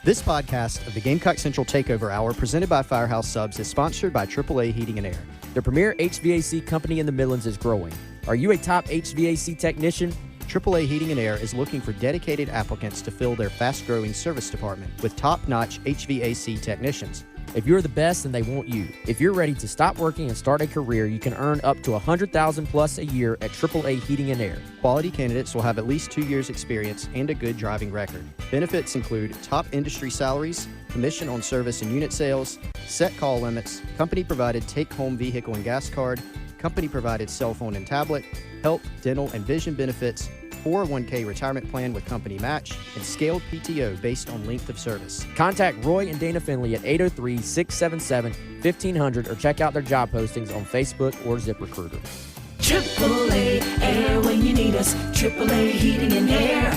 This podcast of the Gamecock Central Takeover Hour presented by Firehouse Subs is sponsored by AAA Heating and Air. The premier HVAC company in the Midlands is growing. Are you a top HVAC technician? AAA Heating and Air is looking for dedicated applicants to fill their fast-growing service department with top-notch HVAC technicians. If you're the best, then they want you. If you're ready to stop working and start a career, you can earn up to $100,000 plus a year at AAA Heating and Air. Quality candidates will have at least 2 years experience and a good driving record. Benefits include top industry salaries, commission on service and unit sales, set call limits, company-provided take-home vehicle and gas card, company-provided cell phone and tablet, health, dental, and vision benefits, 401k retirement plan with company match, and scaled PTO based on length of service. Contact Roy and Dana Finley at 803-677-1500 or check out their job postings on Facebook or ZipRecruiter. AAA Air when you need us. AAA Heating and Air.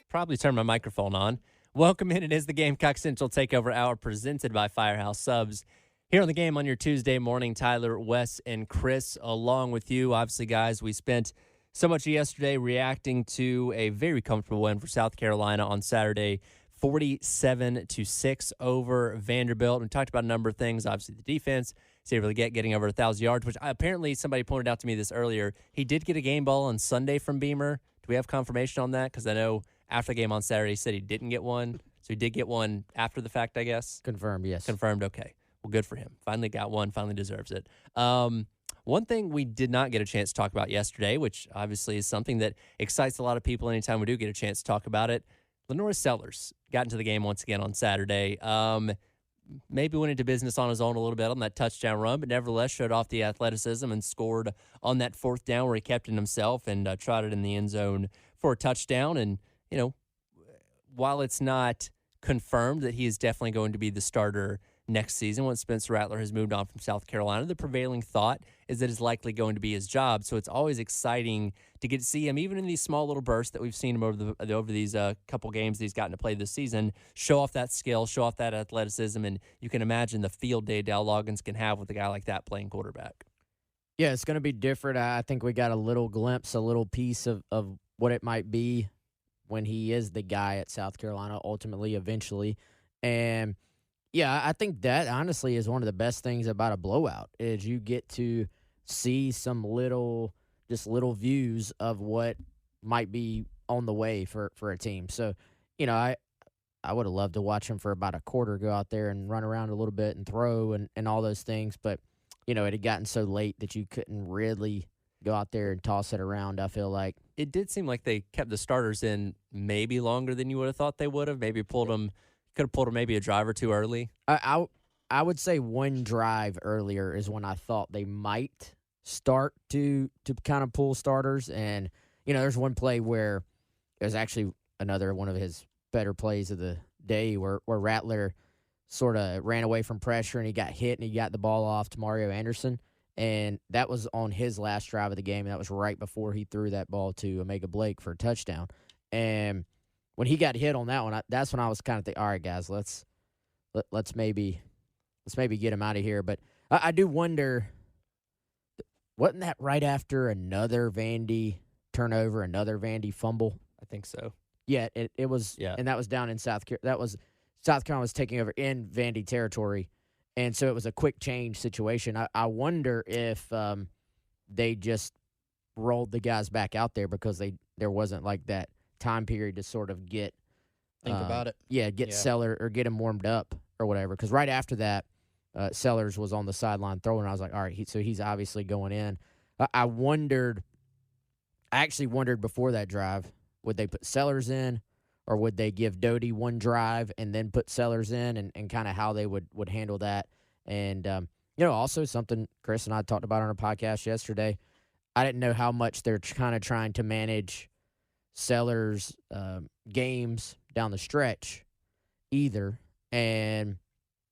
Probably turn my microphone on. Welcome in. It is the Gamecock Central Takeover Hour presented by Firehouse Subs. Here on the game on your Tuesday morning, Tyler, Wes, and Chris along with you. Obviously, guys, we spent so much yesterday reacting to a very comfortable win for South Carolina on Saturday, 47-6 over Vanderbilt. We talked about a number of things. Obviously, the defense, able to getting over 1,000 yards, which apparently somebody pointed out to me this earlier. He did get a game ball on Sunday from Beamer. Do we have confirmation on that? Because I know after the game on Saturday, he said he didn't get one. So he did get one after the fact, I guess. Confirmed, yes. Confirmed, okay. Well, good for him. Finally got one, finally deserves it. One thing we did not get a chance to talk about yesterday, which obviously is something that excites a lot of people anytime we do get a chance to talk about it, Lenora Sellers got into the game once again on Saturday. Maybe went into business on his own a little bit on that touchdown run, but nevertheless showed off the athleticism and scored on that fourth down where he kept it himself and trotted in the end zone for a touchdown. And, you know, while it's not confirmed that he is definitely going to be the starter next season when Spencer Rattler has moved on from South Carolina, the prevailing thought is that it's likely going to be his job. So it's always exciting to get to see him, even in these small little bursts that we've seen him over these couple games that he's gotten to play this season, show off that skill, show off that athleticism, and you can imagine the field day Dow Loggins can have with a guy like that playing quarterback. Yeah, it's going to be different. I think we got a little glimpse, a little piece of what it might be when he is the guy at South Carolina, ultimately, eventually. And yeah, I think that honestly is one of the best things about a blowout is you get to see some little views of what might be on the way for a team. So, you know, I would have loved to watch him for about a quarter go out there and run around a little bit and throw and all those things. But, you know, it had gotten so late that you couldn't really go out there and toss it around, I feel like. It did seem like they kept the starters in maybe longer than you would have thought they would have. Maybe could have pulled maybe a drive or two early. I would say one drive earlier is when I thought they might start to kind of pull starters. And, you know, there's one play where it was actually another one of his better plays of the day where Rattler sort of ran away from pressure and he got hit and he got the ball off to Mario Anderson. And that was on his last drive of the game. And that was right before he threw that ball to Omega Blake for a touchdown. And when he got hit on that one, that's when I was kind of thinking, all right, guys, let's maybe get him out of here. But I do wonder, wasn't that right after another Vandy turnover, another Vandy fumble? I think so. Yeah, it was. Yeah. And that was down in South Carolina. South Carolina was taking over in Vandy territory, and so it was a quick change situation. I wonder if they just rolled the guys back out there because there wasn't like that time period to sort of get about it. Yeah, get Sellers or get him warmed up or whatever. Because right after that, Sellers was on the sideline throwing. I was like, all right, so he's obviously going in. I actually wondered before that drive, would they put Sellers in or would they give Doty one drive and then put Sellers in and kind of how they would handle that. And, you know, also something Chris and I talked about on our podcast yesterday, I didn't know how much they're kind of trying to manage Sellers' games down the stretch either. And,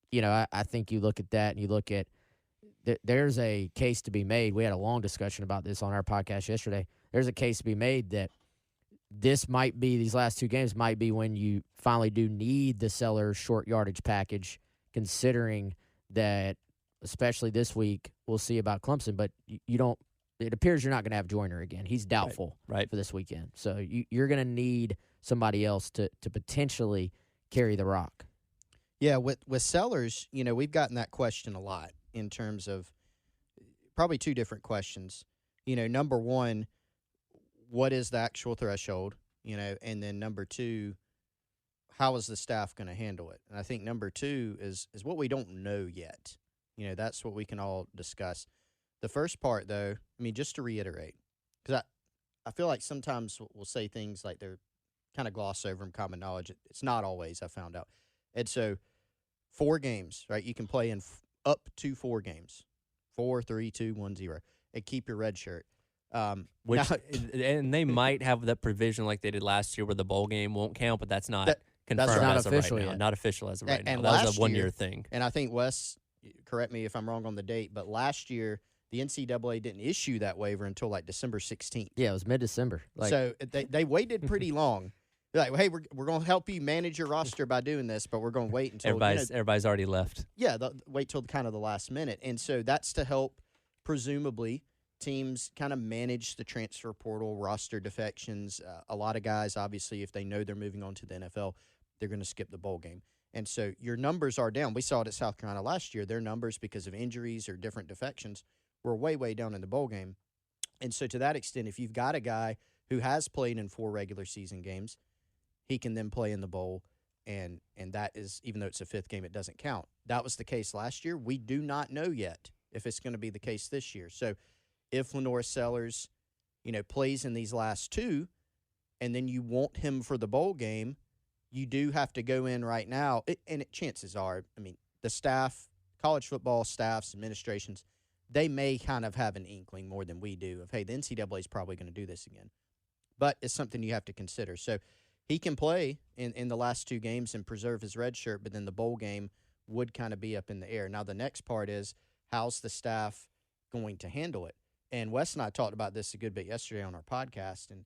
you know, I think you look at that and you look at there's a case to be made. We had a long discussion about this on our podcast yesterday. There's a case to be made that these last two games might be when you finally do need the Sellers short yardage package, considering that, especially this week, we'll see about Clemson, but you don't. It appears you're not going to have Joyner again. He's doubtful right for this weekend. So you're going to need somebody else to potentially carry the rock. Yeah, with Sellers, we've gotten that question a lot in terms of probably two different questions. Number one, what is the actual threshold? And then number two, how is the staff going to handle it? And I think number two is what we don't know yet. That's what we can all discuss. The first part, though, just to reiterate, because I feel like sometimes we'll say things like they're kind of gloss over them, common knowledge. It's not always, I found out. And so 4 games, right? You can play in up to 4 games. 4, 3, 2, 1, 0. And keep your red shirt. And they might have that provision like they did last year where the bowl game won't count, but that's not confirmed not as of official right now. yet. Not official as of right now. And That was last a 1-year year, thing. And I think, Wes, correct me if I'm wrong on the date, but last year the NCAA didn't issue that waiver until like December 16th. Yeah, it was mid-December. So they waited pretty long. They're like, hey, we're going to help you manage your roster by doing this, but we're going to wait until Everybody's already left. Yeah, wait till kind of the last minute. And so that's to help, presumably, teams kind of manage the transfer portal, roster defections. A lot of guys, obviously, if they know they're moving on to the NFL, they're going to skip the bowl game. And so your numbers are down. We saw it at South Carolina last year. Their numbers, because of injuries or different defections, were way, way down in the bowl game. And so to that extent, if you've got a guy who has played in 4 regular season games, he can then play in the bowl, and that is, even though it's a 5th game, it doesn't count. That was the case last year. We do not know yet if it's going to be the case this year. So if Lenore Sellers, plays in these last 2, and then you want him for the bowl game, you do have to go in right now. Chances are, the staff, college football staffs, administrations, they may kind of have an inkling more than we do of, hey, the NCAA is probably going to do this again. But it's something you have to consider. So he can play in the last 2 games and preserve his red shirt, but then the bowl game would kind of be up in the air. Now, the next part is, how's the staff going to handle it? And Wes and I talked about this a good bit yesterday on our podcast. And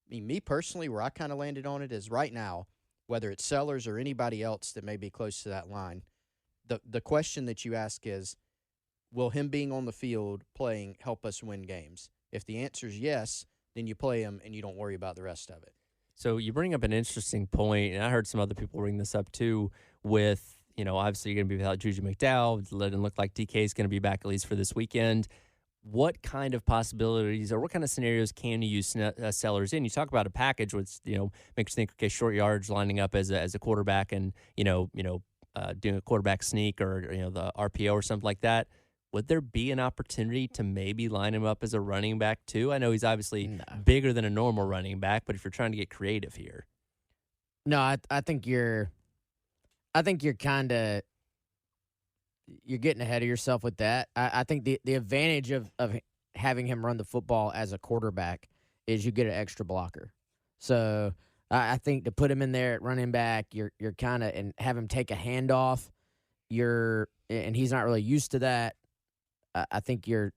me personally, where I kind of landed on it is right now, whether it's Sellers or anybody else that may be close to that line, the question that you ask is, will him being on the field playing help us win games? If the answer is yes, then you play him and you don't worry about the rest of it. So you bring up an interesting point, and I heard some other people bring this up too with, obviously you're going to be without Juju McDowell. It doesn't look like DK is going to be back at least for this weekend. What kind of possibilities or what kind of scenarios can you use Sellers in? You talk about a package which, makes you think, okay, short yards lining up as a quarterback and, doing a quarterback sneak or, the RPO or something like that. Would there be an opportunity to maybe line him up as a running back too? I know he's obviously bigger than a normal running back, but if you're trying to get creative here. No, I think you're kind of you're getting ahead of yourself with that. I think the advantage of having him run the football as a quarterback is you get an extra blocker. So I think to put him in there at running back, you're kind of, and have him take a handoff, and he's not really used to that. I think you're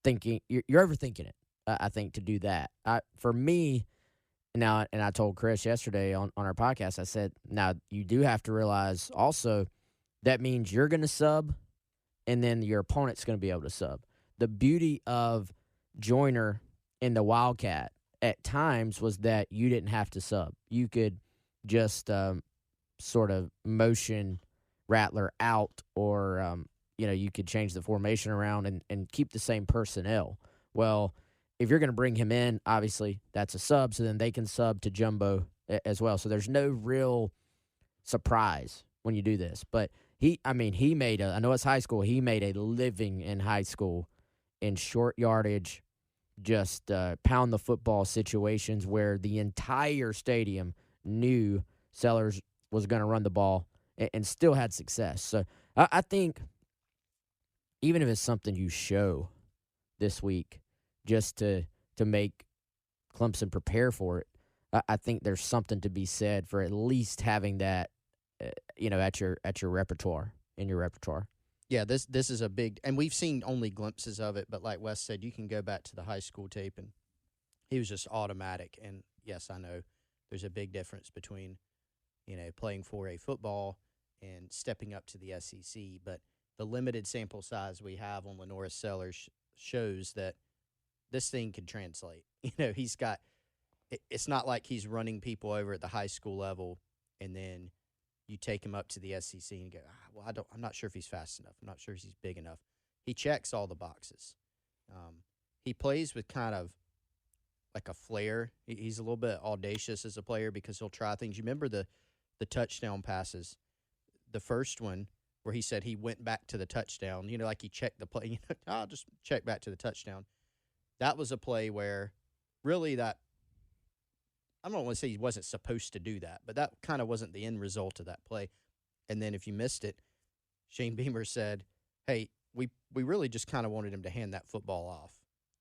overthinking it. I think to do that. For me now, and I told Chris yesterday on our podcast, I said, now you do have to realize also that means you're going to sub, and then your opponent's going to be able to sub. The beauty of Joyner in the Wildcat at times was that you didn't have to sub. You could just sort of motion Rattler out, or you could change the formation around and keep the same personnel. Well, if you're going to bring him in, obviously that's a sub, so then they can sub to Jimbo as well. So there's no real surprise when you do this. But he made I know it's high school, he made a living in high school in short yardage, just pound the football situations where the entire stadium knew Sellers was going to run the ball and still had success. So I think even if it's something you show this week just to make Clemson prepare for it, I think there's something to be said for at least having that, at your repertoire, in your repertoire. Yeah, this is a big, and we've seen only glimpses of it, but like Wes said, you can go back to the high school tape, and he was just automatic. And yes, I know there's a big difference between, playing 4A football and stepping up to the SEC, but the limited sample size we have on Lenore Sellers shows that this thing can translate. He's got, it's not like he's running people over at the high school level and then you take him up to the SEC and you go, well, I'm not sure if he's fast enough. I'm not sure if he's big enough. He checks all the boxes. He plays with kind of like a flair. He's a little bit audacious as a player because he'll try things. You remember the touchdown passes, the first one where he said he went back to the touchdown, like he checked the play. I'll just check back to the touchdown. That was a play where really I don't want to say he wasn't supposed to do that, but that kind of wasn't the end result of that play. And then if you missed it, Shane Beamer said, hey, we really just kind of wanted him to hand that football off.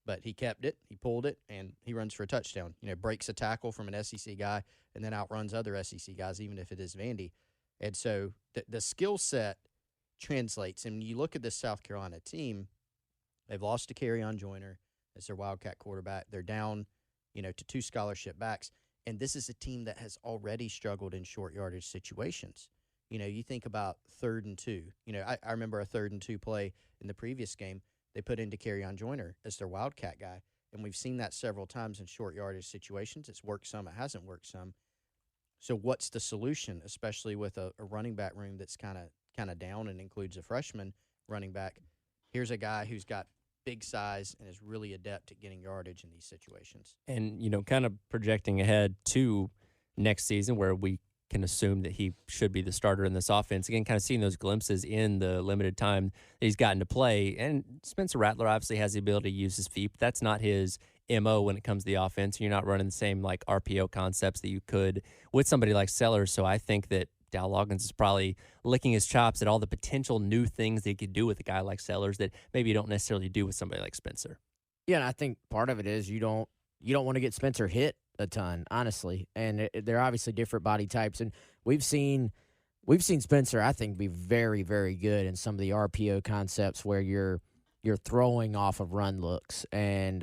But he kept it, he pulled it, and he runs for a touchdown. Breaks a tackle from an SEC guy and then outruns other SEC guys, even if it is Vandy. And so the skill set translates. And when you look at this South Carolina team, they've lost to Kerryon Joyner as their Wildcat quarterback. They're down, to 2 scholarship backs. And this is a team that has already struggled in short yardage situations. You think about 3rd and 2. I remember a 3rd and 2 play in the previous game. They put into Kerryon Joyner as their Wildcat guy, and we've seen that several times in short yardage situations. It's worked some, it hasn't worked some. So what's the solution, especially with a running back room that's kind of down and includes a freshman running back? Here's a guy who's got big size and is really adept at getting yardage in these situations. And, kind of projecting ahead to next season where we can assume that he should be the starter in this offense. Again, kind of seeing those glimpses in the limited time that he's gotten to play. And Spencer Rattler obviously has the ability to use his feet, but that's not his MO when it comes to the offense. You're not running the same like RPO concepts that you could with somebody like Sellers. So I think that Dow Loggins is probably licking his chops at all the potential new things they could do with a guy like Sellers that maybe you don't necessarily do with somebody like Spencer. Yeah, and I think part of it is you don't want to get Spencer hit a ton, honestly. And they're obviously different body types. And we've seen Spencer, I think, be very, very good in some of the RPO concepts where you're throwing off of run looks and,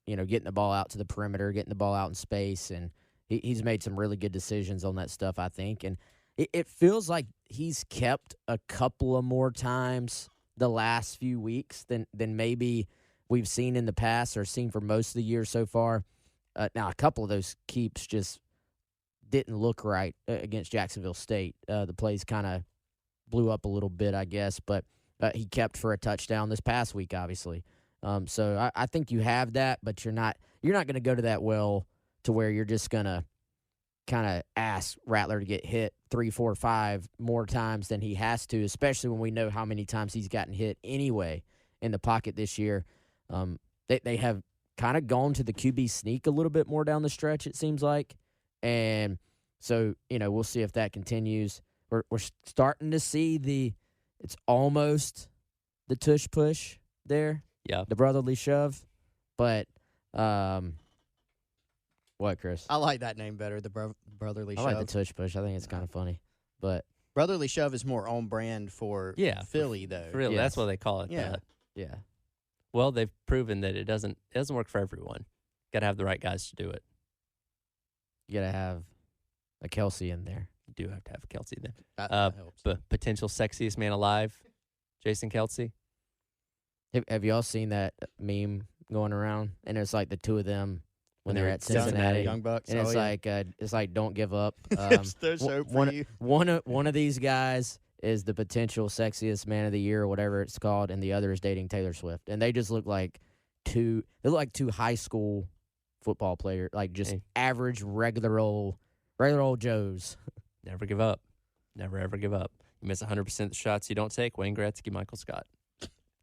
getting the ball out to the perimeter, getting the ball out in space. And he's made some really good decisions on that stuff, I think. And it feels like he's kept a couple of more times the last few weeks than maybe we've seen in the past or seen for most of the year so far. Now, a couple of those keeps just didn't look right against Jacksonville State. The plays kind of blew up a little bit, I guess, but he kept for a touchdown this past week, obviously. So I think you have that, but you're not going to go to that well to where you're just going to kind of ask Rattler to get hit 3, 4, 5 more times than he has to, especially when we know how many times he's gotten hit anyway in the pocket this year. They have kind of gone to the QB sneak a little bit more down the stretch, it seems like. And so, we'll see if that continues. We're starting to see it's almost the tush push there. Yeah. The brotherly shove. But, what, Chris? I like that name better, the brotherly shove. I like the tush push. I think it's kind of funny. But brotherly shove is more on brand for Philly, though. Really, Yes. that's what they call it. Yeah. yeah. Well, they've proven that it doesn't work for everyone. Got to have the right guys to do it. You got to have a Kelsey in there. You do have to have Kelsey there. That helps. Potential sexiest man alive, Jason Kelsey. Have y'all seen that meme going around? And it's like the two of them when they're at Cincinnati. Young Bucks. And it's like don't give up. They're so for you. One of these guys is the potential sexiest man of the year or whatever it's called, and the other is dating Taylor Swift. And they just look like two high school football players, like just average regular old Joes. Never give up. Never ever give up. You miss 100% of the shots you don't take. Wayne Gretzky, Michael Scott.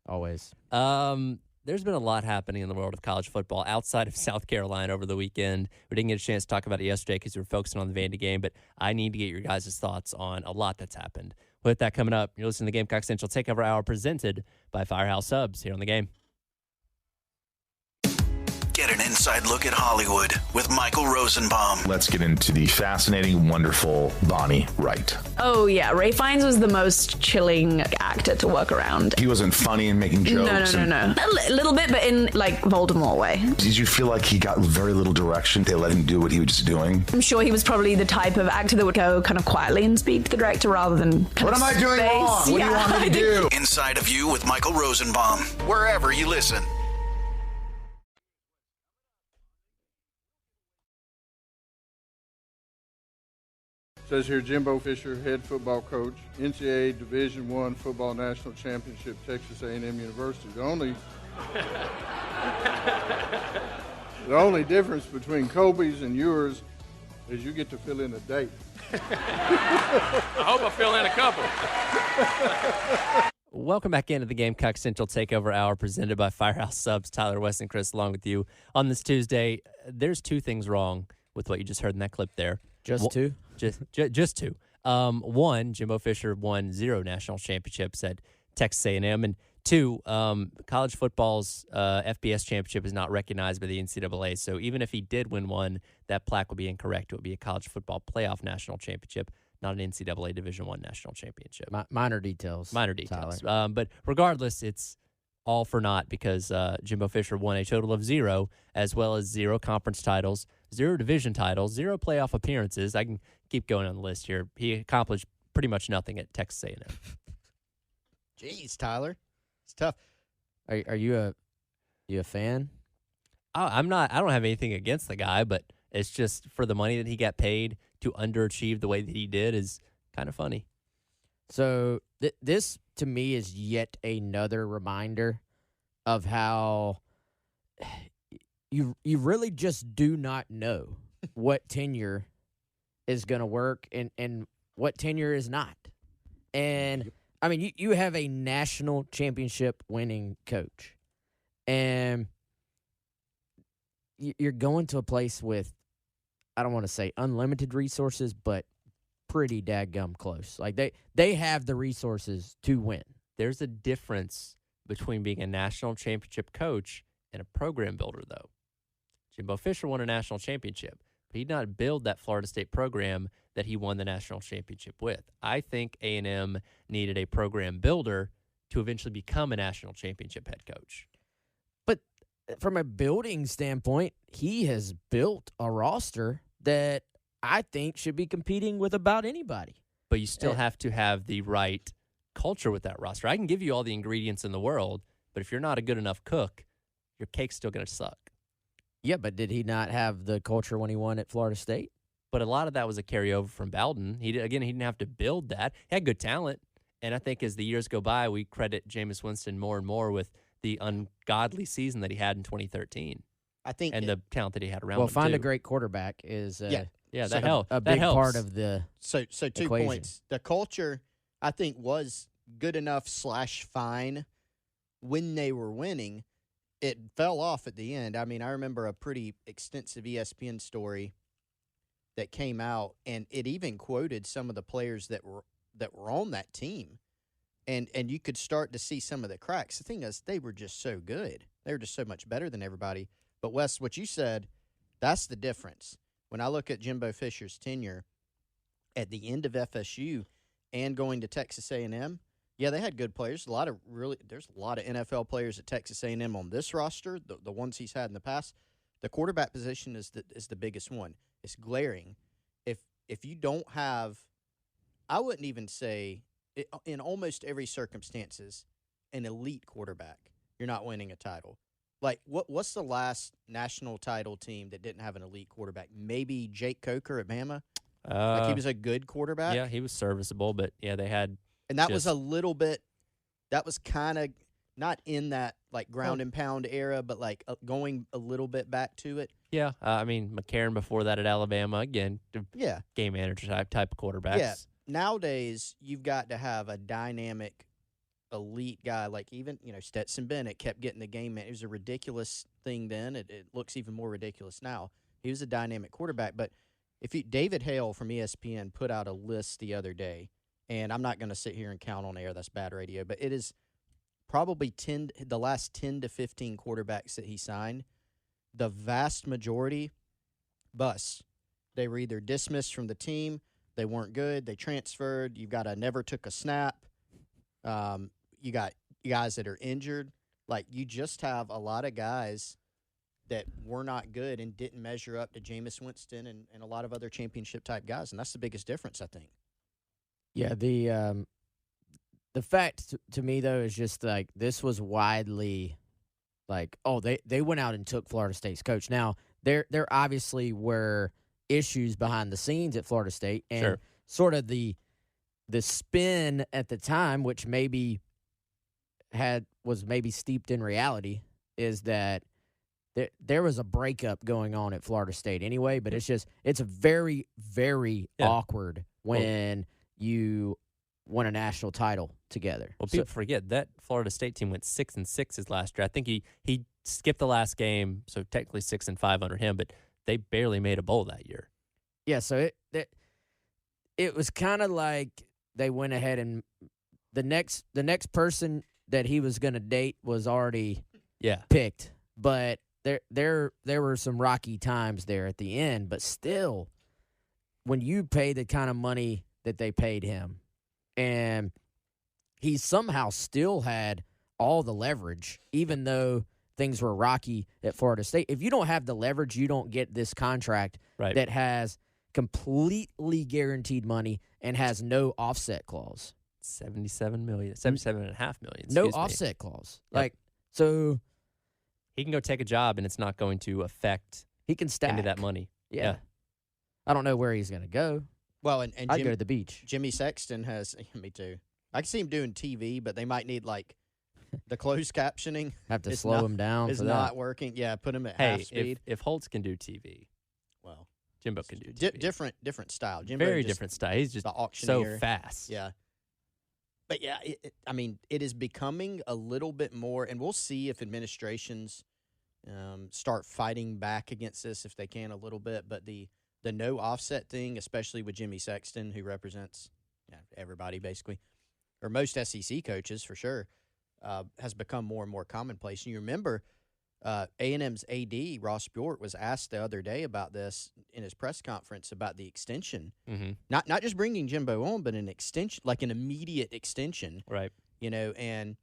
Always. There's been a lot happening in the world of college football outside of South Carolina over the weekend. We didn't get a chance to talk about it yesterday because we were focusing on the Vandy game, but I need to get your guys' thoughts on a lot that's happened. With that coming up, you're listening to Gamecock Central Takeover Hour presented by Firehouse Subs here on the game. Get an inside look at Hollywood with Michael Rosenbaum. Let's get into the fascinating, wonderful Bonnie Wright. Oh, yeah. Ray Fiennes was the most chilling actor to work around. He wasn't funny and making jokes. No. A little bit, but in, like, Voldemort way. Did you feel like he got very little direction? They let him do what he was just doing? I'm sure he was probably the type of actor that would go kind of quietly and speak to the director rather than What am I doing wrong? What do you want me to do? Inside of You with Michael Rosenbaum. Wherever you listen. Says here, Jimbo Fisher, head football coach, NCAA Division I Football National Championship, Texas A&M University. The only difference between Kobe's and yours is you get to fill in a date. I hope I fill in a couple. Welcome back into the Gamecock Central Takeover Hour presented by Firehouse Subs. Tyler, Wes, and Chris along with you on this Tuesday. There's two things wrong with what you just heard in that clip there. Just two? Just two. One, Jimbo Fisher won 0 national championships at Texas A&M. And two, college football's FBS championship is not recognized by the NCAA. So even if he did win one, that plaque would be incorrect. It would be a college football playoff national championship, not an NCAA Division I national championship. Minor details. Minor details. But regardless, it's all for naught because Jimbo Fisher won a total of 0, as well as 0 conference titles, 0 division titles, 0 playoff appearances. I can keep going on the list here. He accomplished pretty much nothing at Texas A&M. Jeez, Tyler. It's tough. Are you a fan? I'm not. I don't have anything against the guy, but it's just for the money that he got paid to underachieve the way that he did is kind of funny. So this, to me, is yet another reminder of how you really just do not know what tenure is going to work and what tenure is not. And, I mean, you have a national championship winning coach, and you're going to a place with, I don't want to say unlimited resources, but pretty dadgum close. Like they have the resources to win. There's a difference between being a national championship coach and a program builder, though. Jimbo Fisher won a national championship, but he did not build that Florida State program that he won the national championship with. I think A&M needed a program builder to eventually become a national championship head coach. But from a building standpoint, he has built a roster that I think should be competing with about anybody. But you still have to have the right culture with that roster. I can give you all the ingredients in the world, but if you're not a good enough cook, your cake's still going to suck. Yeah, but did he not have the culture when he won at Florida State? But a lot of that was a carryover from Bowden. He didn't have to build that. He had good talent, and I think as the years go by, we credit Jameis Winston more and more with the ungodly season that he had in 2013. I think, and the talent that he had around. Well, him find too. a great quarterback is that helps. A big part of the so 2 equation. points. The culture, I think, was good enough / fine when they were winning. It fell off at the end. I mean, I remember a pretty extensive ESPN story that came out, and it even quoted some of the players that were on that team, and you could start to see some of the cracks. The thing is, they were just so good. They were just so much better than everybody. But, Wes, what you said, that's the difference. When I look at Jimbo Fisher's tenure at the end of FSU and going to Texas A&M, yeah, they had good players. There's a lot of NFL players at Texas A&M on this roster, the ones he's had in the past. The quarterback position is the biggest one. It's glaring. If you don't have, I wouldn't even say, in almost every circumstances, an elite quarterback, you're not winning a title. Like, what's the last national title team that didn't have an elite quarterback? Maybe Jake Coker at Bama? Like, he was a good quarterback? Yeah, he was serviceable, but, yeah, they had – And that was a little bit – that was kind of not in that, like, ground and pound era, but, like, going a little bit back to it. Yeah, I mean, McCarron before that at Alabama, again, game manager type of quarterbacks. Yeah, nowadays you've got to have a dynamic – elite guy, like even, Stetson Bennett kept getting the game man. It was a ridiculous thing then. It looks even more ridiculous now. He was a dynamic quarterback, but David Hale from ESPN put out a list the other day, and I'm not going to sit here and count on air. That's bad radio, but it is probably the last 10 to 15 quarterbacks that he signed. The vast majority, bust. They were either dismissed from the team, they weren't good, they transferred. You've got a never took a snap. You got guys that are injured. Like, you just have a lot of guys that were not good and didn't measure up to Jameis Winston and a lot of other championship-type guys, and that's the biggest difference, I think. Yeah, the fact to me, though, is just, like, this was widely, like, they went out and took Florida State's coach. Now, there obviously were issues behind the scenes at Florida State, and sort of the spin at the time, which maybe was steeped in reality, is that there was a breakup going on at Florida State anyway. But it's a very, very awkward when you won a national title together. Well, people forget that Florida State team went 6-6 his last year. I think he skipped the last game, so technically 6-5 under him, but they barely made a bowl that year. Yeah, so it was kind of like they went ahead and the next person that he was going to date was already picked, but there were some rocky times there at the end. But still, when you pay the kind of money that they paid him, and he somehow still had all the leverage, even though things were rocky at Florida State. If you don't have the leverage, you don't get this contract that has completely guaranteed money and has no offset clause. $77.5 million. No offset clause. Yep. So he can go take a job and it's not going to affect he can stack into that money. Yeah. I don't know where he's going to go. Well, and I'd go to the beach. Jimmy Sexton has me too. I can see him doing TV, but they might need the closed captioning. Have to slow him down. It's not working. Yeah, put him at half speed. If Holtz can do TV, well, Jimbo can do TV. Different style. Jimbo very different style. He's just the auctioneer. So fast. Yeah. But yeah, it is becoming a little bit more, and we'll see if administrations start fighting back against this if they can a little bit. But the no offset thing, especially with Jimmy Sexton, who represents everybody basically, or most SEC coaches for sure, has become more and more commonplace. And you remember A&M's AD, Ross Bjort, was asked the other day about this in his press conference about the extension. Mm-hmm. Not just bringing Jimbo on, but an extension, like an immediate extension. Right. And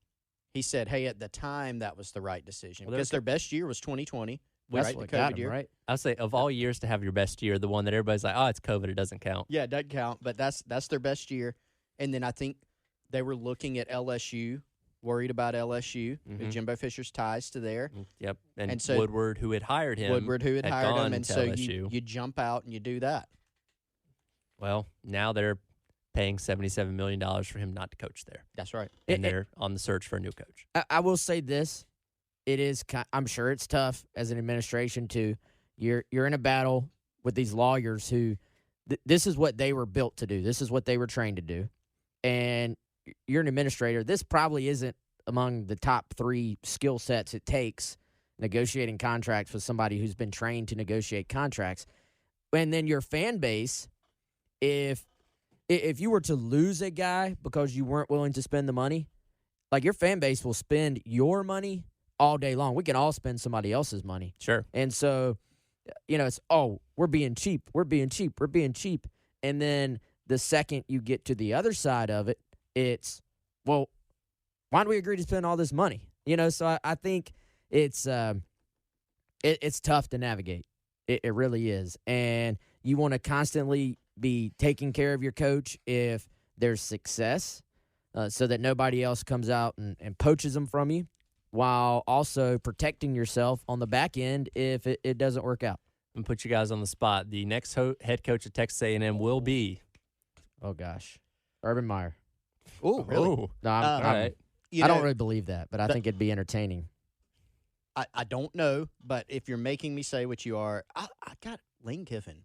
he said, hey, at the time, that was the right decision. Because their best year was 2020. That's right, what the got COVID him, year. right? I'll say, of all years to have your best year, the one that everybody's like, oh, it's COVID, it doesn't count. Yeah, it doesn't count, but that's their best year. And then I think they were looking at LSU, worried about LSU, with Jimbo Fisher's ties to there. Yep, and so Woodward, who had hired him. And so you jump out and you do that. Well, now they're paying $77 million for him not to coach there. That's right. And they're on the search for a new coach. I will say this. It is. I'm sure it's tough as an administration too. You're in a battle with these lawyers who this is what they were built to do. This is what they were trained to do. And you're an administrator. This probably isn't among the top 3 skill sets it takes negotiating contracts with somebody who's been trained to negotiate contracts. And then your fan base, if you were to lose a guy because you weren't willing to spend the money, like your fan base will spend your money all day long. We can all spend somebody else's money. Sure. And so, it's, we're being cheap. And then the second you get to the other side of it, it's, well, why do we agree to spend all this money? So I think it's tough to navigate. It really is. And you want to constantly be taking care of your coach if there's success so that nobody else comes out and poaches them from you, while also protecting yourself on the back end if it doesn't work out. I'm going to put you guys on the spot. The next head coach of Texas A&M will be... Oh, gosh. Urban Meyer. Oh, really? Oh. No, right. I don't really believe that, but I think it'd be entertaining. I don't know, but if you're making me say what you are, I got Lane Kiffin.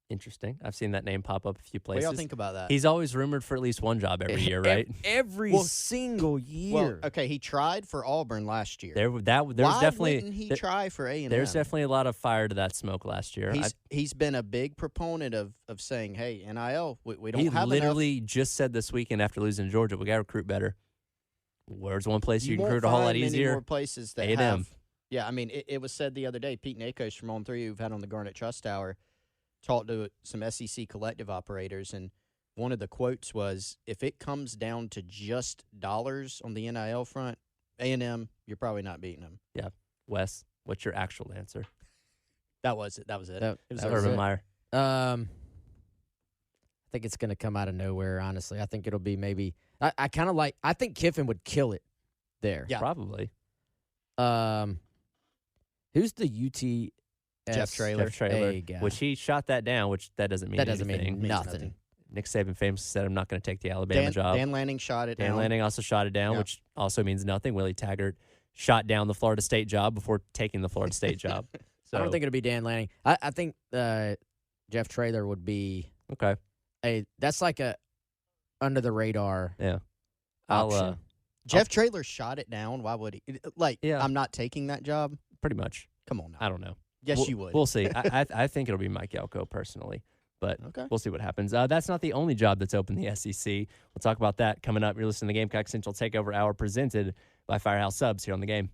Interesting. I've seen that name pop up a few What places. do y'all think about that? He's always rumored for at least one job every year, right? Every single year. Well, okay, he tried for Auburn last year. There's Why definitely wouldn't he try for A&M? There's definitely a lot of fire to that smoke last year. He's been a big proponent of saying, hey, NIL, we don't he have literally just said this weekend after losing to Georgia, we got to recruit better. Where's one place you can recruit a whole lot many easier? More places that A&M. have. Yeah, I mean, it was said the other day, Pete Nakos from On 3, who've had on the Garnet Trust Hour, talked to some SEC collective operators, and one of the quotes was, if it comes down to just dollars on the NIL front, A&M, you're probably not beating them. Yeah. Wes, what's your actual answer? That was it. That was Urban it. Meyer. I think it's going to come out of nowhere, honestly. I think it'll be maybe – I kind of like – I think Kiffin would kill it there. Yeah. Probably. Who's the UT Jeff Traylor. guy? Which he shot that down, which that doesn't mean anything. Mean nothing. Nick Saban famously said, I'm not going to take the Alabama job. Dan Lanning shot it down. Dan Lanning also shot it down, which also means nothing. Willie Taggart shot down the Florida State job before taking the Florida State job. So, I don't think it'll be Dan Lanning. I think Jeff Traylor would be that's like a under the radar. Yeah. Option. Jeff Traylor shot it down. Why would he? I'm not taking that job. Pretty much. Come on now. I don't know. Yes, you would. We'll see. I think it'll be Mike Elko personally, but we'll see what happens. That's not the only job that's open in the SEC. We'll talk about that coming up. You're listening to the Gamecock Central Takeover Hour presented by Firehouse Subs here on the Game.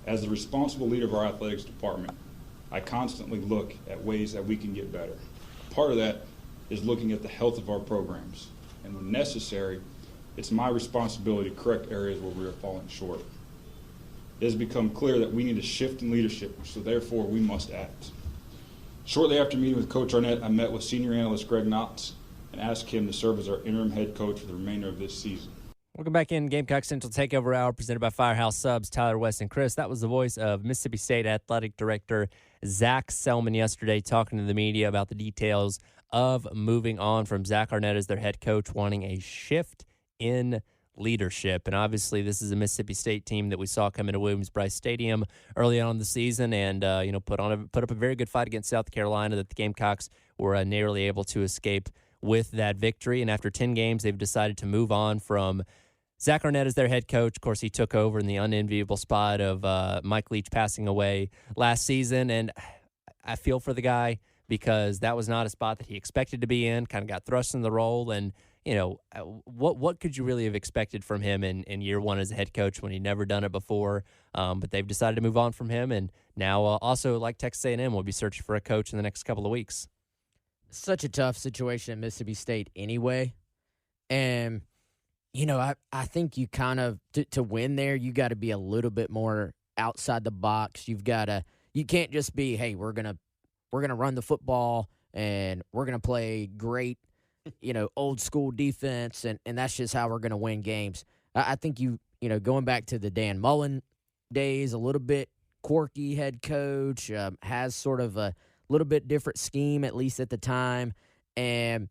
As the responsible leader of our athletics department, I constantly look at ways that we can get better. Part of that is looking at the health of our programs. And when necessary, it's my responsibility to correct areas where we are falling short. It has become clear that we need a shift in leadership, so therefore we must act. Shortly after meeting with Coach Arnett, I met with senior analyst Greg Knotts and asked him to serve as our interim head coach for the remainder of this season. Welcome back in Gamecock Central Takeover Hour presented by Firehouse Subs, Tyler, West, and Chris. That was the voice of Mississippi State Athletic Director Zach Selman yesterday talking to the media about the details of moving on from Zach Arnett as their head coach, wanting a shift in leadership. And obviously this is a Mississippi State team that we saw come into Williams-Brice Stadium early on in the season and put up a very good fight against South Carolina that the Gamecocks were nearly able to escape with that victory. And after 10 games, they've decided to move on from Zach Arnett as their head coach. Of course, he took over in the unenviable spot of Mike Leach passing away last season. And I feel for the guy because that was not a spot that he expected to be in, kind of got thrust in the role. And, what could you really have expected from him in year one as a head coach when he'd never done it before? But they've decided to move on from him. And now also, like Texas A&M, will be searching for a coach in the next couple of weeks. Such a tough situation at Mississippi State anyway. And, I think you kind of, to win there, you got to be a little bit more outside the box. You can't just be, hey, we're going to run the football and we're going to play great, old school defense. And that's just how we're going to win games. I think going back to the Dan Mullen days, a little bit quirky head coach, has sort of a little bit different scheme, at least at the time. And,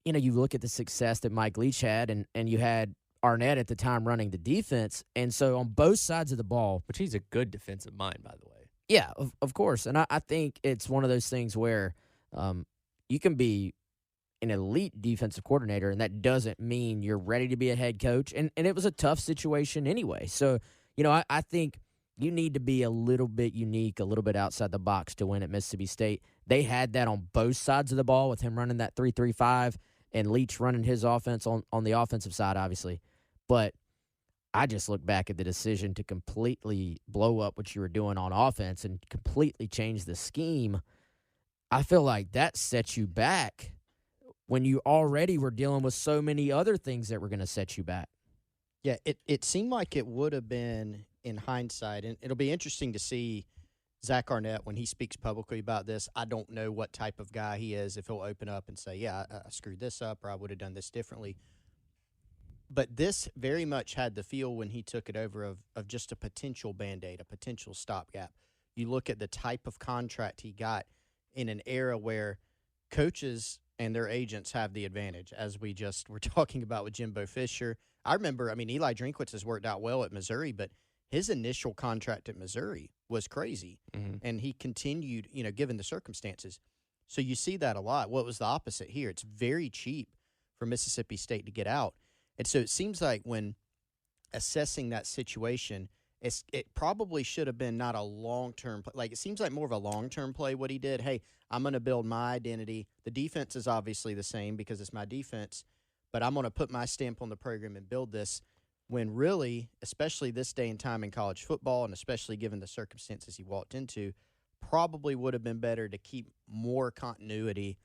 you look at the success that Mike Leach had, and you had Arnett at the time running the defense. And so on both sides of the ball. Which he's a good defensive mind, by the way. Yeah, of course. And I think it's one of those things where you can be an elite defensive coordinator, and that doesn't mean you're ready to be a head coach. And it was a tough situation anyway. So, I think you need to be a little bit unique, a little bit outside the box to win at Mississippi State. They had that on both sides of the ball with him running that 3-3-5 and Leach running his offense on the offensive side, obviously. But I just look back at the decision to completely blow up what you were doing on offense and completely change the scheme. I feel like that sets you back when you already were dealing with so many other things that were going to set you back. Yeah, it seemed like it would have been in hindsight, and it'll be interesting to see Zach Arnett when he speaks publicly about this. I don't know what type of guy he is, if he'll open up and say, yeah, I screwed this up or I would have done this differently. But this very much had the feel when he took it over of just a potential Band-Aid, a potential stopgap. You look at the type of contract he got in an era where coaches and their agents have the advantage, as we just were talking about with Jimbo Fisher. I remember, Eli Drinkwitz has worked out well at Missouri, but his initial contract at Missouri was crazy, and he continued, given the circumstances. So you see that a lot. Well, it was the opposite here. It's very cheap for Mississippi State to get out. And so it seems like when assessing that situation, it probably should have been not a long-term play. Like, it seems like more of a long-term play what he did. Hey, I'm going to build my identity. The defense is obviously the same because it's my defense, but I'm going to put my stamp on the program and build this. When really, especially this day and time in college football, and especially given the circumstances he walked into, probably would have been better to keep more continuity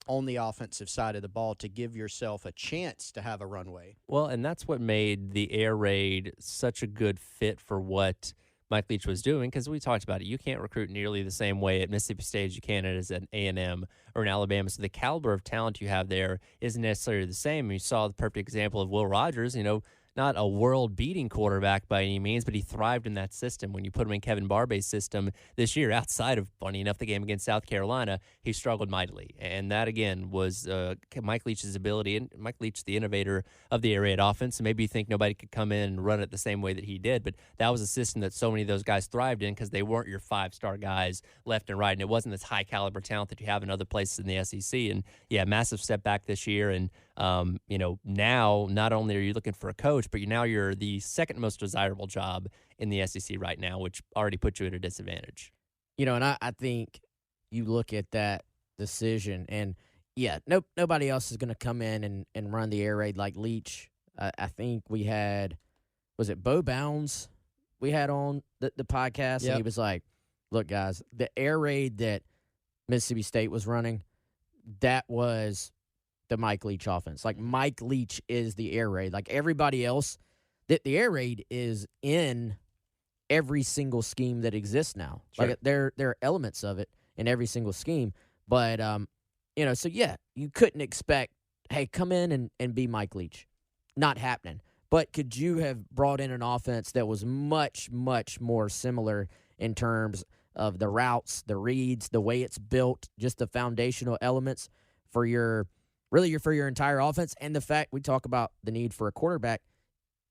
on the offensive side of the ball to give yourself a chance to have a runway. Well, and that's what made the air raid such a good fit for what Mike Leach was doing, because we talked about it. You can't recruit nearly the same way at Mississippi State as you can as an A&M or an Alabama. So the caliber of talent you have there isn't necessarily the same. You saw the perfect example of Will Rogers, not a world-beating quarterback by any means, but he thrived in that system. When you put him in Kevin Barbay's system this year, outside of, funny enough, the game against South Carolina, he struggled mightily. And that, again, was Mike Leach's ability. And Mike Leach, the innovator of the air raid offense, and maybe you think nobody could come in and run it the same way that he did, but that was a system that so many of those guys thrived in because they weren't your five-star guys left and right, and it wasn't this high-caliber talent that you have in other places in the SEC. And, yeah, massive step back this year. And, now not only are you looking for a coach, but you're the second most desirable job in the SEC right now, which already puts you at a disadvantage. And I think you look at that decision, and, yeah, nobody else is going to come in and run the air raid like Leach. I think we had, was it Bo Bounds we had on the podcast? Yep. And he was like, look, guys, the air raid that Mississippi State was running, that was the Mike Leach offense. Like, Mike Leach is the air raid. Like, everybody else, the air raid is in every single scheme that exists now. Sure. Like, there are elements of it in every single scheme. But, so, yeah, you couldn't expect, hey, come in and be Mike Leach. Not happening. But could you have brought in an offense that was much, much more similar in terms of the routes, the reads, the way it's built, just the foundational elements for your entire offense, and the fact we talk about the need for a quarterback.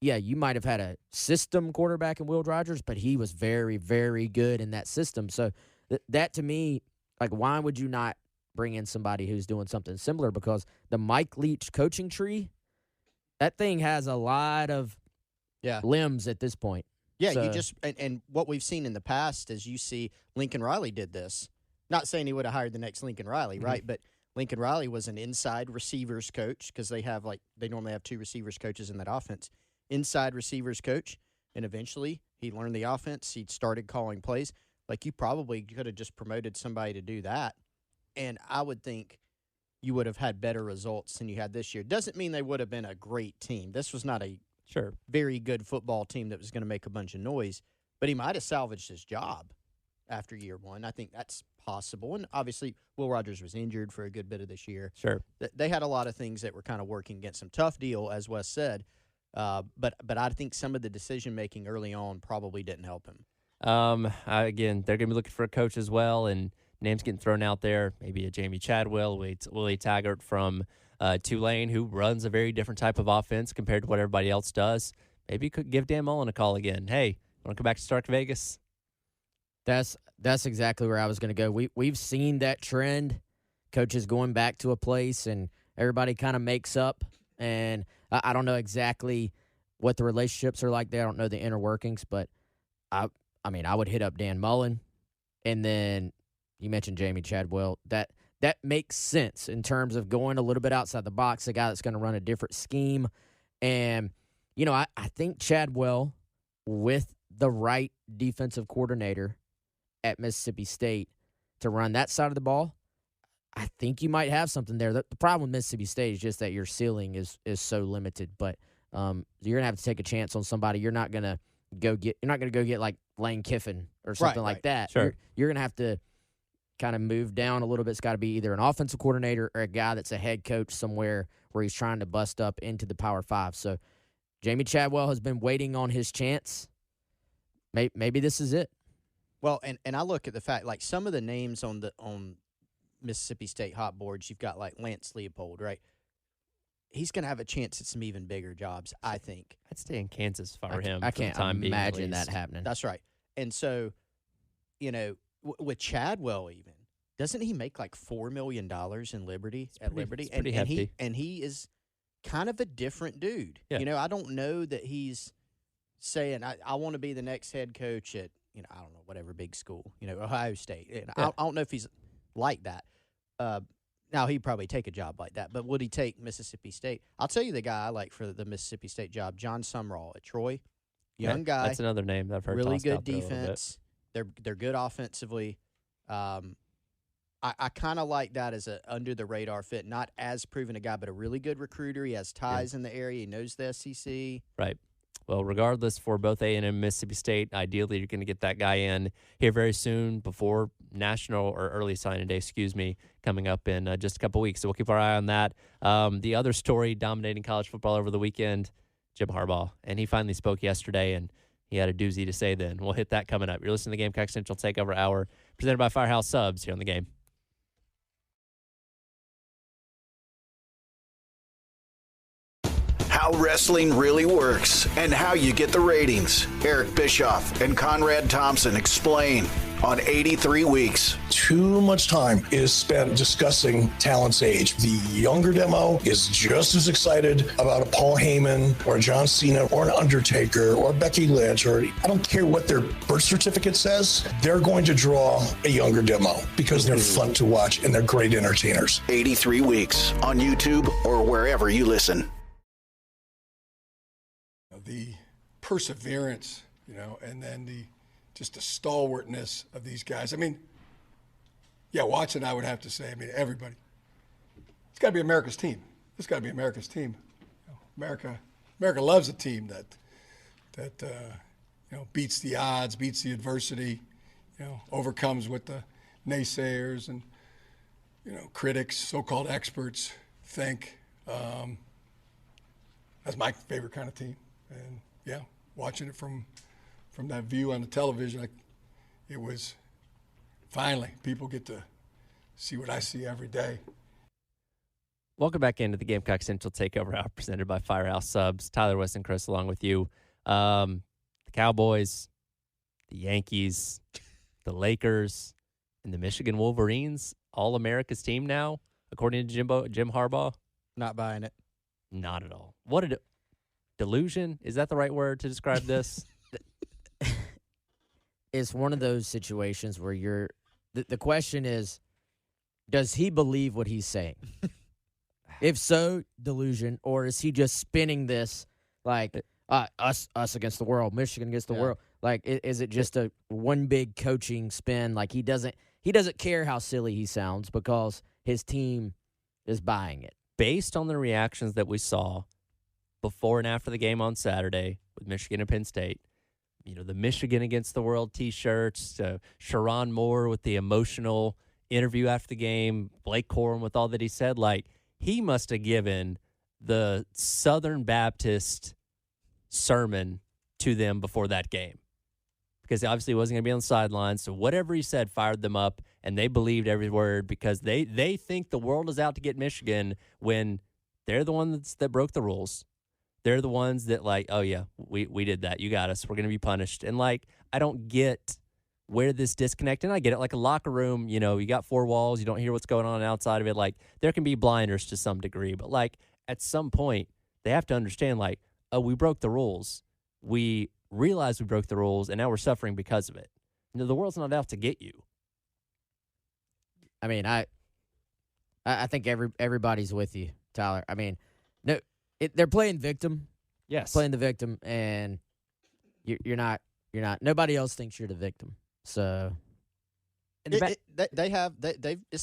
Yeah, you might have had a system quarterback in Will Rogers, but he was very, very good in that system. So that to me, like, why would you not bring in somebody who's doing something similar? Because the Mike Leach coaching tree, that thing has a lot of limbs at this point. Yeah, so, you just and what we've seen in the past is you see Lincoln Riley did this. Not saying he would have hired the next Lincoln Riley, right? But Lincoln Riley was an inside receivers coach because they normally have two receivers coaches in that offense. Inside receivers coach, and eventually he learned the offense. He started calling plays. Like, you probably could have just promoted somebody to do that, and I would think you would have had better results than you had this year. Doesn't mean they would have been a great team. This was not a very good football team that was going to make a bunch of noise, but he might have salvaged his job after year one. I think that's possible. And obviously, Will Rogers was injured for a good bit of this year. Sure. They had a lot of things that were kind of working against them. Tough deal, as Wes said, but I think some of the decision-making early on probably didn't help him. Again, they're going to be looking for a coach as well, and names getting thrown out there, maybe a Jamie Chadwell, Willie Taggart from Tulane, who runs a very different type of offense compared to what everybody else does. Maybe you could give Dan Mullen a call again. Hey, want to come back to Stark Vegas? That's exactly where I was going to go. We've seen that trend, coaches going back to a place, and everybody kind of makes up. And I don't know exactly what the relationships are like there. I don't know the inner workings, but I would hit up Dan Mullen, and then you mentioned Jamie Chadwell. That makes sense in terms of going a little bit outside the box, a guy that's going to run a different scheme. And, I think Chadwell, with the right defensive coordinator at Mississippi State to run that side of the ball, I think you might have something there. The problem with Mississippi State is just that your ceiling is so limited. But you're going to have to take a chance on somebody. You're not going to go get like Lane Kiffin or something like that. Sure. You're going to have to kind of move down a little bit. It's got to be either an offensive coordinator or a guy that's a head coach somewhere where he's trying to bust up into the Power Five. So Jamie Chadwell has been waiting on his chance. Maybe this is it. Well, and I look at the fact, like, some of the names on Mississippi State hot boards, you've got like Lance Leopold, right? He's going to have a chance at some even bigger jobs, I think. I'd stay in Kansas for him. I can't imagine that happening. That's right. And so, with Chadwell even, doesn't he make like $4 million in Liberty at Liberty? It's pretty hefty. And he is kind of a different dude. Yeah. I don't know that he's saying, I want to be the next head coach at, I don't know, whatever big school, Ohio State. Yeah. I don't know if he's like that. Now, he'd probably take a job like that, but would he take Mississippi State? I'll tell you the guy I like for the Mississippi State job, John Sumrall at Troy. Young guy. That's another name that I've heard. Really good defense. They're good offensively. I kind of like that as a under-the-radar fit. Not as proven a guy, but a really good recruiter. He has ties in the area. He knows the SEC. Right. Well, regardless, for both A&M and Mississippi State, ideally you're going to get that guy in here very soon before national or early signing day, coming up in just a couple weeks. So we'll keep our eye on that. The other story dominating college football over the weekend, Jim Harbaugh, and he finally spoke yesterday, and he had a doozy to say then. We'll hit that coming up. You're listening to the Gamecock Central Takeover Hour, presented by Firehouse Subs here on the game. How wrestling really works and how you get the ratings. Eric Bischoff and Conrad Thompson explain on 83 Weeks. Too much time is spent discussing talent's age. The younger demo is just as excited about a Paul Heyman or a John Cena or an Undertaker or Becky Lynch, or I don't care what their birth certificate says, they're going to draw a younger demo because they're fun to watch and they're great entertainers. 83 Weeks on YouTube or wherever you listen. The perseverance, and then just the stalwartness of these guys. I mean, watching, I would have to say, everybody. It's got to be America's team. It's got to be America's team. America loves a team that beats the odds, beats the adversity, overcomes what the naysayers and critics, so-called experts think. That's my favorite kind of team. And watching it from that view on the television, it was finally people get to see what I see every day. Welcome back into the Gamecock Central Takeover Hour, presented by Firehouse Subs. Tyler, West, and Chris along with you. The Cowboys, the Yankees, the Lakers, and the Michigan Wolverines, all America's team now, according to Jim Harbaugh. Not buying it. Not at all. What a delusion. Is that the right word to describe this? It's one of those situations where the question is, does he believe what he's saying? If so, delusion, or is he just spinning this like us against the world, Michigan against the world? Like, is it just a one big coaching spin? Like he doesn't care how silly he sounds because his team is buying it. Based on the reactions that we saw before and after the game on Saturday with Michigan and Penn State, the Michigan against the world T-shirts, Sharon Moore with the emotional interview after the game, Blake Corum with all that he said, he must have given the Southern Baptist sermon to them before that game, because obviously he wasn't going to be on the sidelines. So whatever he said fired them up, and they believed every word because they think the world is out to get Michigan when they're the ones that broke the rules. They're the ones that oh yeah, we did that. You got us. We're going to be punished. And I don't get where this disconnect, and I get it. Like a locker room, you got four walls. You don't hear what's going on outside of it. There can be blinders to some degree, but at some point they have to understand we broke the rules. We realize we broke the rules, and now we're suffering because of it. The world's not out to get you. I mean, I think everybody's with you, Tyler. I mean, no. They're playing victim. Yes. Playing the victim, and you're not. Nobody else thinks you're the victim. So it's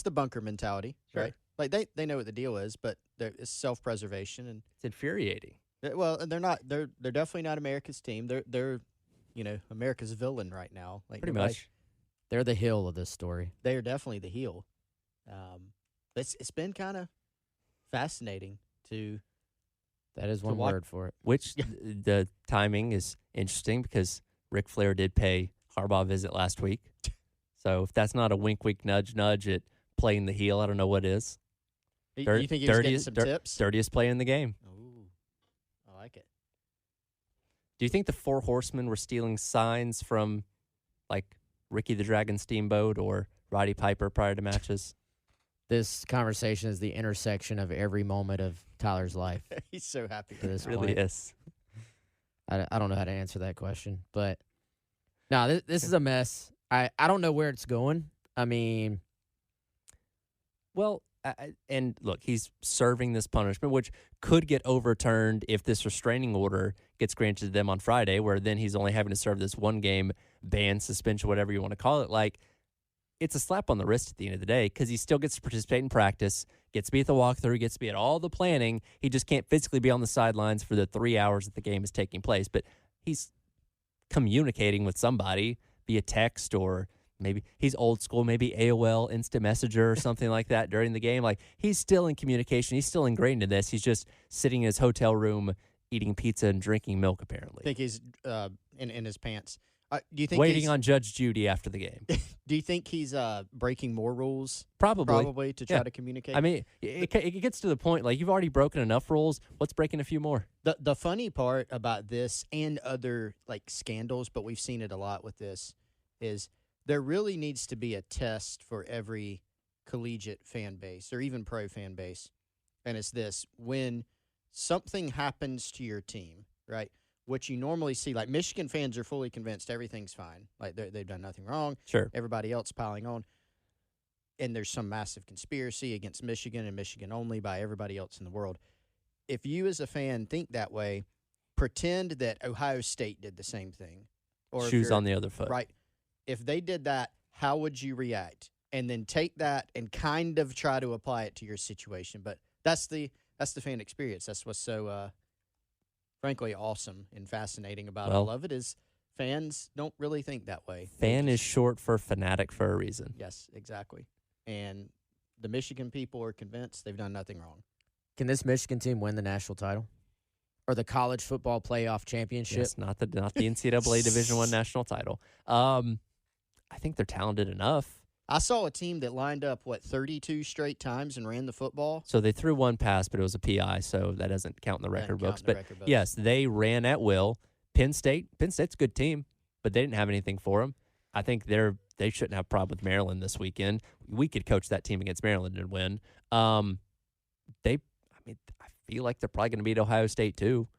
the bunker mentality, sure. right? They know what the deal is, but it's self-preservation, and it's infuriating. Well, and they're definitely not America's team. They're America's villain right now. Pretty much. They're the heel of this story. They are definitely the heel. It's been kind of fascinating to. That is one word for it. Which the timing is interesting because Ric Flair did pay Harbaugh a visit last week. So if that's not a wink, wink, nudge, nudge at playing the heel, I don't know what is. You think he was getting some tips? Dirtiest play in the game. Ooh, I like it. Do you think the Four Horsemen were stealing signs from Ricky the Dragon Steamboat or Roddy Piper prior to matches? This conversation is the intersection of every moment of Tyler's life. He's so happy. To this really point. Is. I don't know how to answer that question, but no, this is a mess. I don't know where it's going. I mean, well, and look, he's serving this punishment, which could get overturned if this restraining order gets granted to them on Friday, where then he's only having to serve this one game ban, suspension, whatever you want to call it. It's a slap on the wrist at the end of the day because he still gets to participate in practice, gets to be at the walkthrough, gets to be at all the planning. He just can't physically be on the sidelines for the 3 hours that the game is taking place. But he's communicating with somebody via text, or maybe he's old school, maybe AOL Instant Messenger or something like that during the game. He's still in communication. He's still ingrained in this. He's just sitting in his hotel room eating pizza and drinking milk, apparently. I think he's in his pants. Do you think waiting on Judge Judy after the game? Do you think he's breaking more rules? Probably to try to communicate. I mean, it gets to the point like you've already broken enough rules. What's breaking a few more? The funny part about this and other like scandals, but we've seen it a lot with this, is there really needs to be a test for every collegiate fan base or even pro fan base, and it's this: when something happens to your team, right? What you normally see, like Michigan fans are fully convinced everything's fine. Like they've done nothing wrong. Sure. Everybody else piling on. And there's some massive conspiracy against Michigan and Michigan only by everybody else in the world. If you as a fan think that way, pretend that Ohio State did the same thing. Or shoes on the other foot. Right. If they did that, how would you react? And then take that and kind of try to apply it to your situation. But that's the fan experience. That's what's so frankly awesome and fascinating about all of it is fans don't really think that way. Fan is short for fanatic for a reason. Yes, exactly. And the Michigan people are convinced they've done nothing wrong. Can this Michigan team win the national title or the college football playoff championship? Yes, not the NCAA Division I national title. I think they're talented enough. I saw a team that lined up, 32 straight times and ran the football? So they threw one pass, but it was a PI, so that doesn't count in the record books. But yes, they ran at will. Penn State's a good team, but they didn't have anything for them. I think they shouldn't have a problem with Maryland this weekend. We could coach that team against Maryland and win. I feel like they're probably going to beat Ohio State too.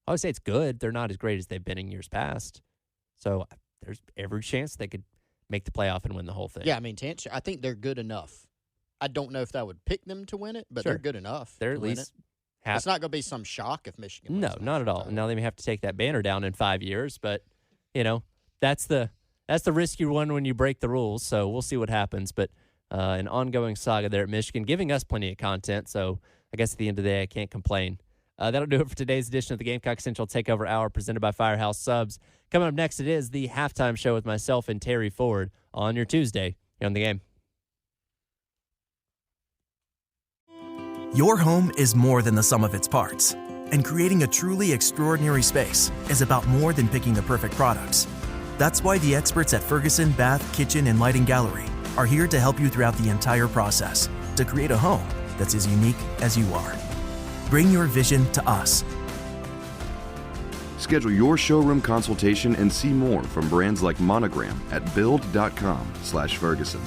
Ohio State's good. They're not as great as they've been in years past. So there's every chance they could make the playoff and win the whole thing. Yeah, I mean, I think they're good enough. I don't know if that would pick them to win it, but they're good enough. They're to at win least it. It's not going to be some shock if Michigan wins. No, not at all. Now they may have to take that banner down in 5 years, but that's the risk you run when you break the rules. So we'll see what happens. But an ongoing saga there at Michigan, giving us plenty of content. So I guess at the end of the day, I can't complain. That'll do it for today's edition of the Gamecock Central Takeover Hour presented by Firehouse Subs. Coming up next, it is the halftime show with myself and Terry Ford on your Tuesday here on The Game. Your home is more than the sum of its parts, and creating a truly extraordinary space is about more than picking the perfect products. That's why the experts at Ferguson Bath, Kitchen, and Lighting Gallery are here to help you throughout the entire process to create a home that's as unique as you are. Bring your vision to us. Schedule your showroom consultation and see more from brands like Monogram at build.com/Ferguson.